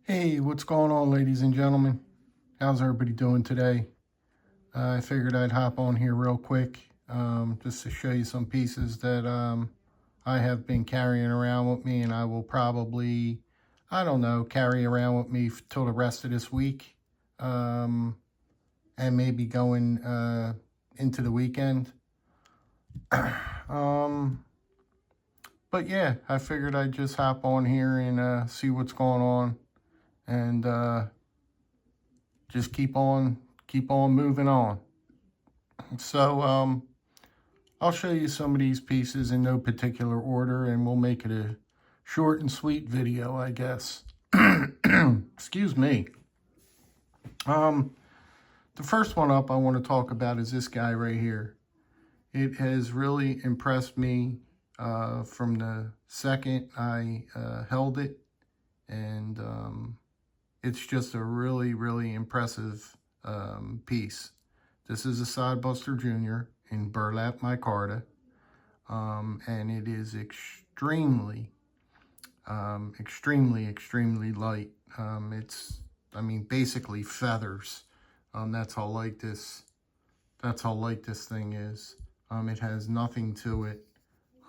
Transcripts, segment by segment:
Hey, what's going on, ladies and gentlemen? How's everybody doing today? I figured I'd hop on here real quick just to show you some pieces that I have been carrying around with me, and I will probably, I don't know, carry around with me till the rest of this week, and maybe going into the weekend. But yeah, I figured I'd just hop on here and see what's going on, and just keep on moving on. So I'll show you some of these pieces in no particular order, and we'll make it a short and sweet video, I guess. Excuse me. The first one up I want to talk about is this guy right here. It has really impressed me from the second I held it, and it's just a really, really impressive piece. This is a Sodbuster Jr. in burlap micarta, and it is extremely light. I mean, basically feathers. That's how light this thing is. It has nothing to it.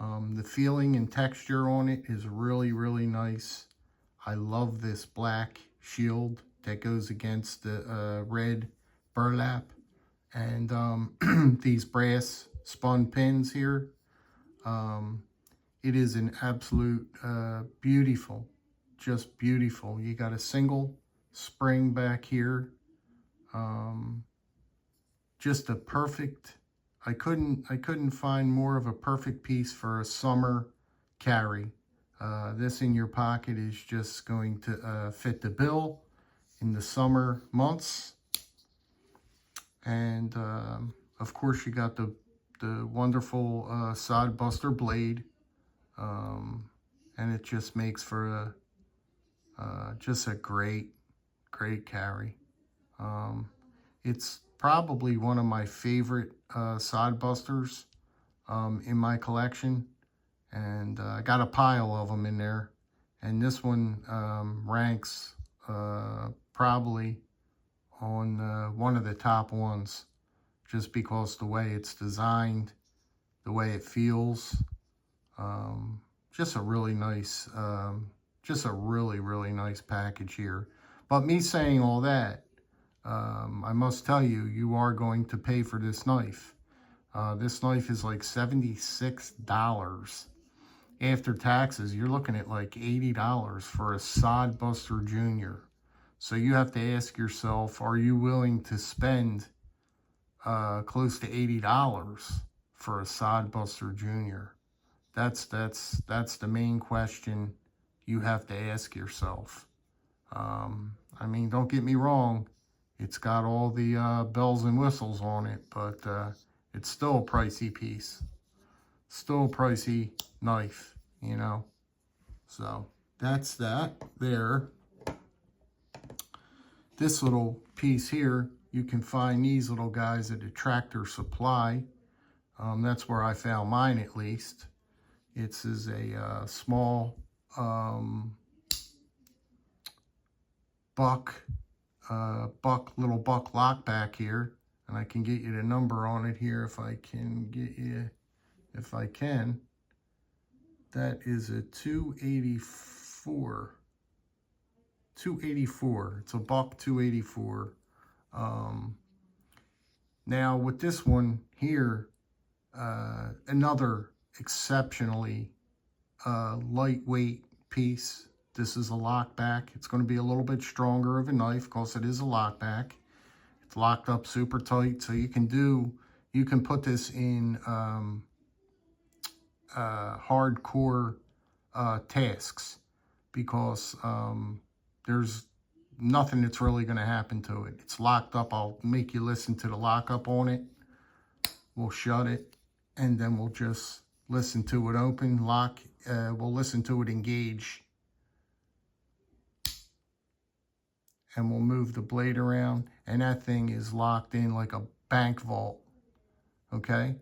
The feeling and texture on it is really, really nice. I love this black shield that goes against the red burlap, and these brass spun pins here. It is an absolute beautiful, just beautiful. You got a single spring back here. Just a perfect, I couldn't find more of a perfect piece for a summer carry. This in your pocket is just going to fit the bill in the summer months. And of course you got the wonderful Sodbuster blade, and it just makes for just a great carry. It's probably one of my favorite Sodbusters in my collection, and I got a pile of them in there, and this one ranks probably on one of the top ones, just because the way it's designed, the way it feels. Just a really nice, just a really nice package here. But me saying all that, I must tell you, you are going to pay for this knife. This knife is like $76. After taxes, you're looking at like $80 for a Sodbuster Jr. So you have to ask yourself, are you willing to spend close to $80 for a Sodbuster Jr.? That's the main question you have to ask yourself. I mean, don't get me wrong, it's got all the bells and whistles on it, but it's still a pricey piece. Still a pricey knife, you know. So that's that there. This little piece here, you can find these little guys at a Tractor Supply. That's where I found mine, at least. It's a small little buck lock back here, and I can get you the number on it here if I can get you, if I can. That is a 284. 284. It's a buck 284. Now with this one here, another exceptionally lightweight piece. This is a lockback. It's going to be a little bit stronger of a knife because it is a lockback. It's locked up super tight, so you can put this in hardcore tasks, because there's nothing that's really going to happen to it. It's locked up. I'll make you listen to the lockup on it. We'll shut it, and then we'll just listen to it open, lock. We'll listen to it engage, and we'll move the blade around, and that thing is locked in like a bank vault. Okay,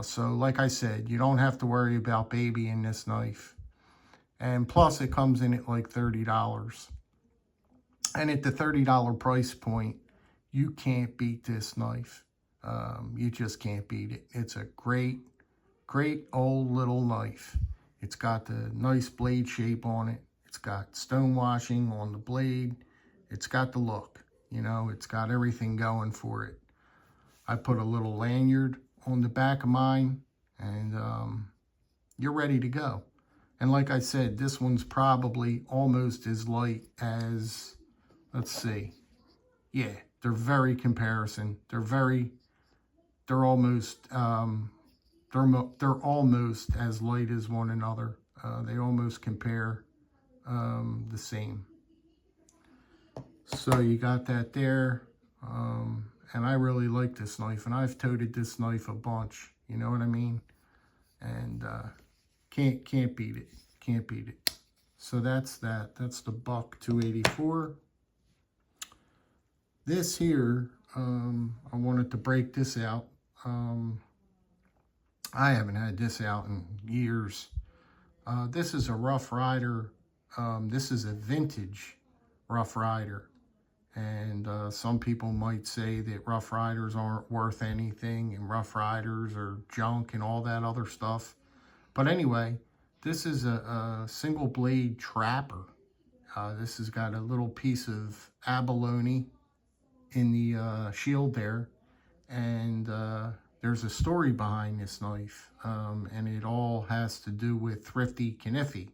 so like I said, you don't have to worry about babying this knife, and plus it comes in at like $30. And at the $30 price point, you can't beat this knife. You just can't beat it. It's a great, great old little knife. It's got the nice blade shape on it. It's got stone washing on the blade. It's got the look. You know, it's got everything going for it. I put a little lanyard on the back of mine, and you're ready to go. And like I said, this one's probably almost as light as, let's see. Yeah, they're very comparison. They're almost, they're almost as light as one another. They almost compare the same. So you got that there. And I really like this knife, and I've toted this knife a bunch. You know what I mean? And can't beat it. Can't beat it. So that's that. That's the Buck 284. This here, I wanted to break this out. I haven't had this out in years. This is a Rough Rider. This is a vintage Rough Rider. And some people might say that Rough Riders aren't worth anything and Rough Riders are junk and all that other stuff. But anyway, this is a single blade trapper. This has got a little piece of abalone in the shield there. And there's a story behind this knife. And it all has to do with Thrifty Kniffy.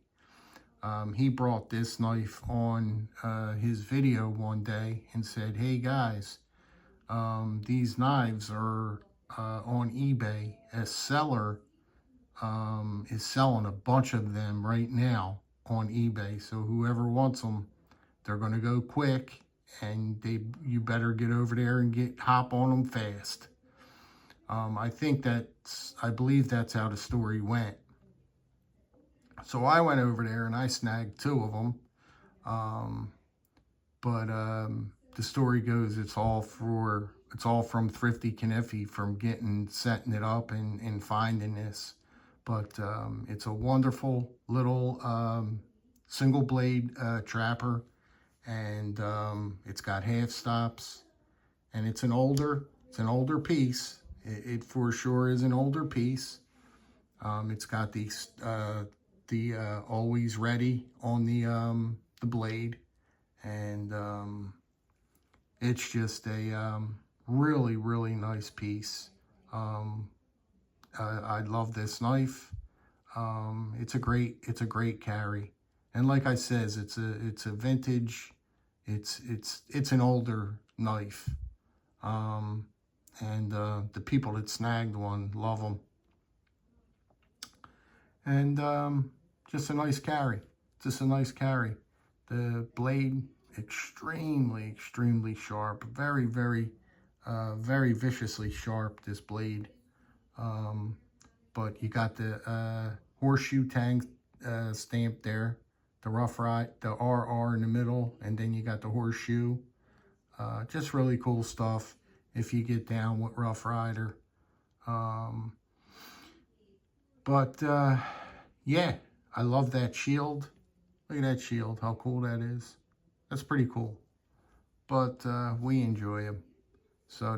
He brought this knife on his video one day and said, hey guys, these knives are on eBay. A seller is selling a bunch of them right now on eBay. So whoever wants them, they're going to go quick, and you better get over there and hop on them fast. I believe that's how the story went. So I went over there and I snagged 2 of them. But the story goes it's all from Thrifty Kniffy, from setting it up and finding this. But it's a wonderful little single blade trapper, and it's got half stops, and it's an older piece. It for sure is an older piece. It's got the always ready on the blade, and it's just a really, really nice piece. I love this knife. It's a great carry, and like I says, it's a vintage. It's an older knife, and the people that snagged one love them. And just a nice carry. Just a nice carry. The blade, extremely, extremely sharp. Very, very, very viciously sharp, this blade. But you got the horseshoe tang stamp there. The Rough Ride, the RR in the middle, and then you got the horseshoe. Just really cool stuff if you get down with Rough Rider. But yeah, I love that shield. Look at that shield, how cool that is. That's pretty cool. But we enjoy them. So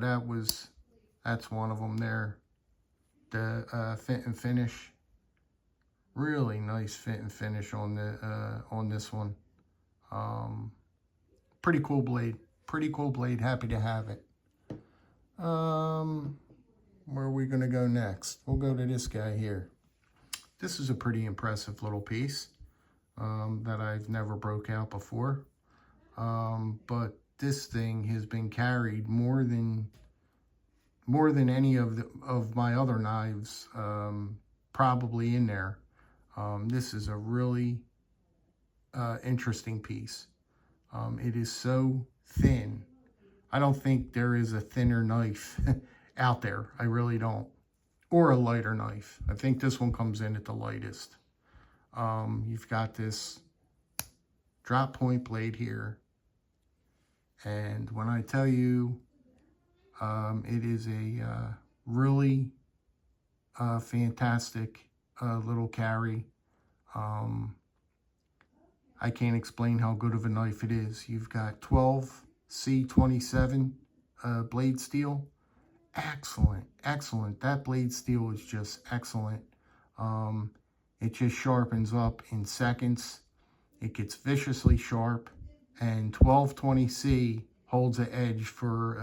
that's one of them there. The fit and finish. Really nice fit and finish on this one. Pretty cool blade. Pretty cool blade. Happy to have it. Where are we gonna go next? We'll go to this guy here. This is a pretty impressive little piece that I've never broke out before. But this thing has been carried more than any of my other knives probably in there. This is a really interesting piece. It is so thin. I don't think there is a thinner knife out there. I really don't. Or a lighter knife. I think this one comes in at the lightest. You've got this drop point blade here. And when I tell you, it is a really fantastic little carry. I can't explain how good of a knife it is. You've got 12C27 blade steel. Excellent, excellent. That blade steel is just excellent. It just sharpens up in seconds. It gets viciously sharp, and 1220C holds an edge for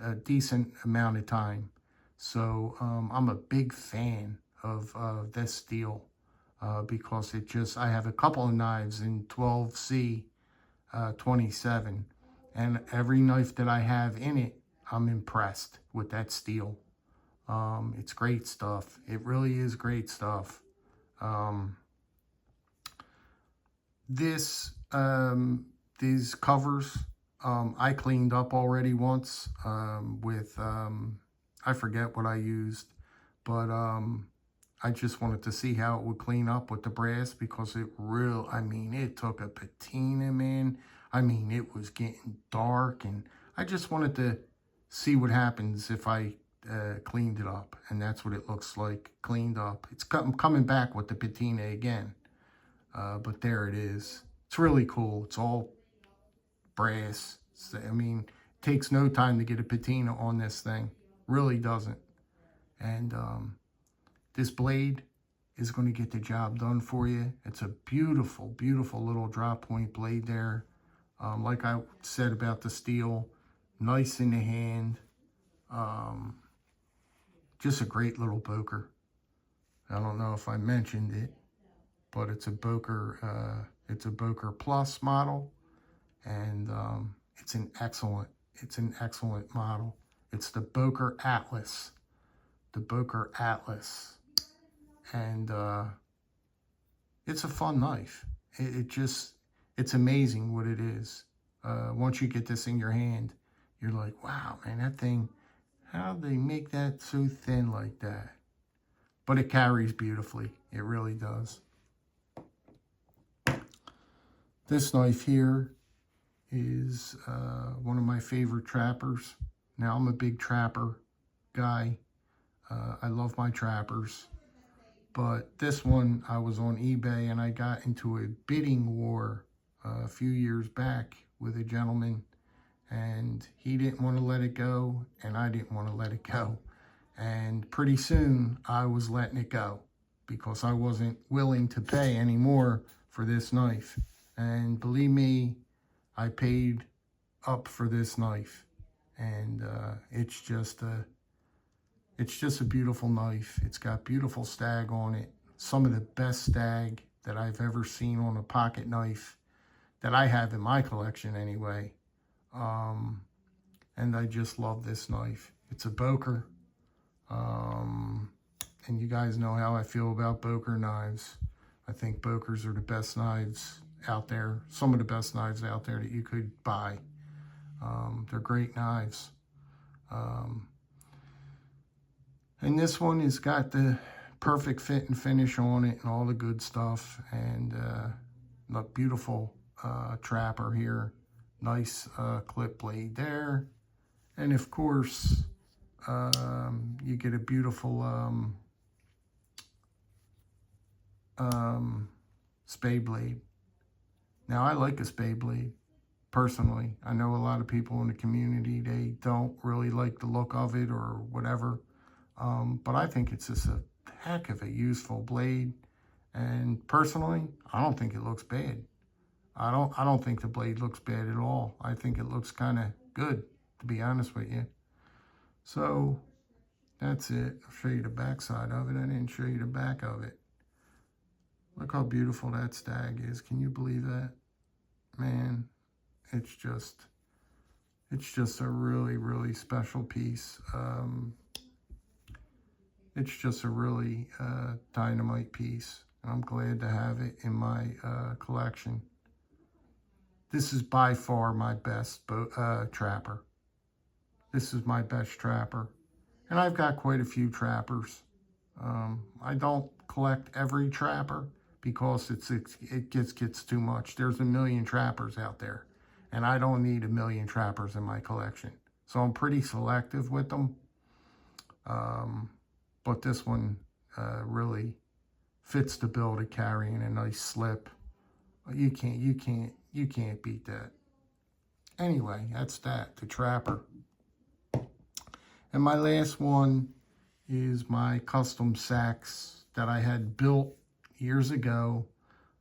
a decent amount of time. So I'm a big fan of this steel because I have a couple of knives in 12C 27, and every knife that I have in it, I'm impressed with that steel. It's great stuff. It really is great stuff. These covers, I cleaned up already once with, I forget what I used, but I just wanted to see how it would clean up with the brass, because it took a patina, man. I mean, it was getting dark, and I just wanted to see what happens if I cleaned it up, and that's what it looks like cleaned up. It's coming back with the patina again, but there it is. It's really cool. It's all brass. I mean, it takes no time to get a patina on this thing. Really doesn't. And this blade is going to get the job done for you. It's a beautiful, beautiful little drop point blade there. Like I said about the steel, nice in the hand. Just a great little Boker. I don't know if I mentioned it, but it's a Boker Plus model, and it's an excellent model. It's the Boker Atlas. The Boker Atlas. And it's a fun knife. It's amazing what it is. Once you get this in your hand, you're like, wow, man, that thing, how'd they make that so thin like that? But it carries beautifully. It really does. This knife here is one of my favorite trappers. Now, I'm a big trapper guy. I love my trappers. But this one, I was on eBay, and I got into a bidding war a few years back with a gentleman, and he didn't want to let it go, and I didn't want to let it go. And pretty soon, I was letting it go because I wasn't willing to pay anymore for this knife. And believe me, I paid up for this knife, and it's just a beautiful knife. It's got beautiful stag on it. Some of the best stag that I've ever seen on a pocket knife that I have in my collection anyway. And I just love this knife. It's a Boker. And you guys know how I feel about Boker knives. I think Bokers are the best knives out there. Some of the best knives out there that you could buy. They're great knives. And this one has got the perfect fit and finish on it and all the good stuff. And a beautiful trapper here. Nice clip blade there. And of course, you get a beautiful spade blade. Now, I like a spade blade, personally. I know a lot of people in the community, they don't really like the look of it or whatever. But I think it's just a heck of a useful blade. And personally, I don't think it looks bad. I don't think the blade looks bad at all. I think it looks kind of good, to be honest with you. So that's it. I'll show you the back side of it. I didn't show you the back of it. Look how beautiful that stag is. Can you believe that? Man, it's just a really, really special piece. It's just a really dynamite piece. I'm glad to have it in my collection. This is by far my best trapper. This is my best trapper. And I've got quite a few trappers. I don't collect every trapper because it gets too much. There's a million trappers out there, and I don't need a million trappers in my collection. So I'm pretty selective with them. But this one really fits the bill to carry in a nice slip. You can't beat that. Anyway, that's that, the Trapper. And my last one is my custom Sachs that I had built years ago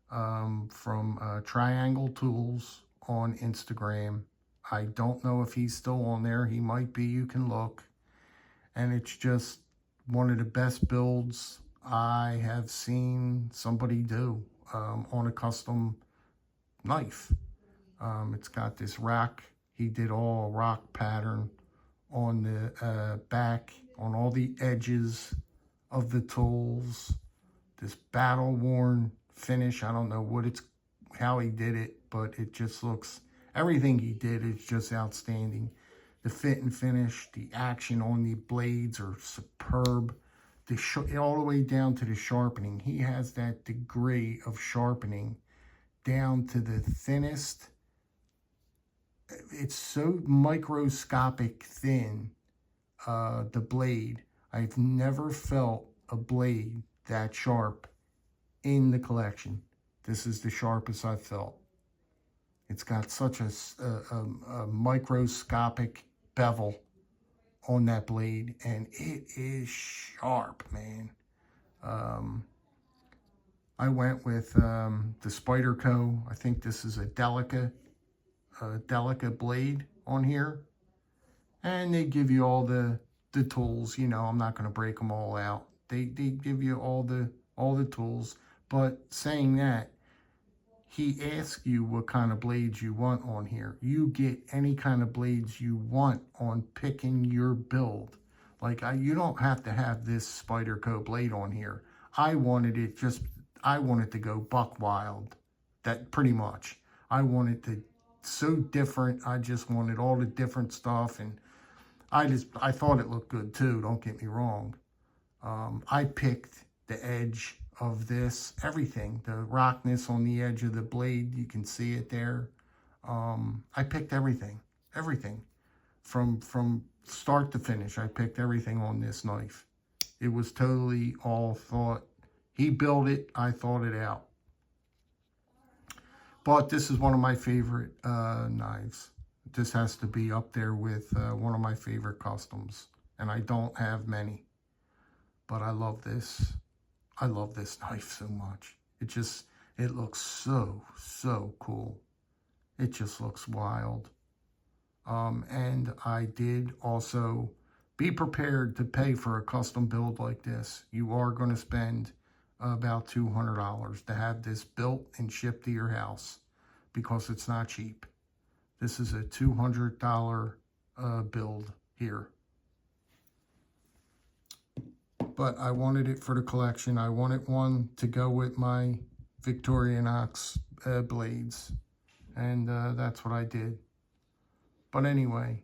from Triangle Tools on Instagram. I don't know if he's still on there. He might be. You can look. And it's just one of the best builds I have seen somebody do on a custom knife. It's got this rock. He did all rock pattern on the back, on all the edges of the tools. This battle-worn finish. I don't know how he did it, but it just looks, everything he did is just outstanding. The fit and finish, the action on the blades are superb. All the way down to the sharpening. He has that degree of sharpening down to the thinnest. It's so microscopic thin, the blade. I've never felt a blade that sharp in the collection. This is the sharpest I've felt. It's got such a microscopic bevel on that blade, and it is sharp, man. I went with the Spyderco. I think this is a Delica blade on here, and they give you all the tools. You know, I'm not going to break them all out. They give you all the tools. But saying that, he asks you what kind of blades you want on here. You get any kind of blades you want on picking your build. Like, you don't have to have this Spyderco blade on here. I wanted to go buck wild. That pretty much. I wanted to so different. I just wanted all the different stuff, and I thought it looked good too. Don't get me wrong. I picked the edge of this, everything, the rockness on the edge of the blade, you can see it there. I picked everything from start to finish. I picked everything on this knife. It was totally all thought. He built it, I thought it out. But this is one of my favorite knives. This has to be up there with one of my favorite customs, and I don't have many, but I love this. I love this knife so much. It looks so cool. It just looks wild. And I did also be prepared to pay for a custom build like this. You are going to spend about $200 to have this built and shipped to your house, because it's not cheap. This is a $200 build here. But I wanted it for the collection. I wanted one to go with my Victorinox blades. And that's what I did. But anyway,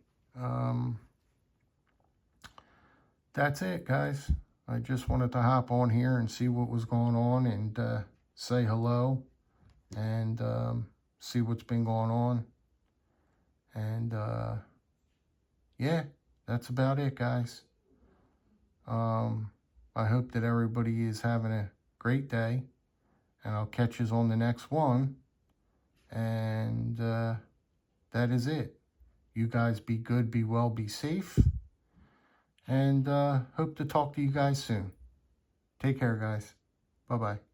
that's it, guys. I just wanted to hop on here and see what was going on, and say hello, and see what's been going on. And yeah, that's about it, guys. I hope that everybody is having a great day, and I'll catch you on the next one. And that is it. You guys be good, be well, be safe, and hope to talk to you guys soon. Take care, guys. Bye-bye.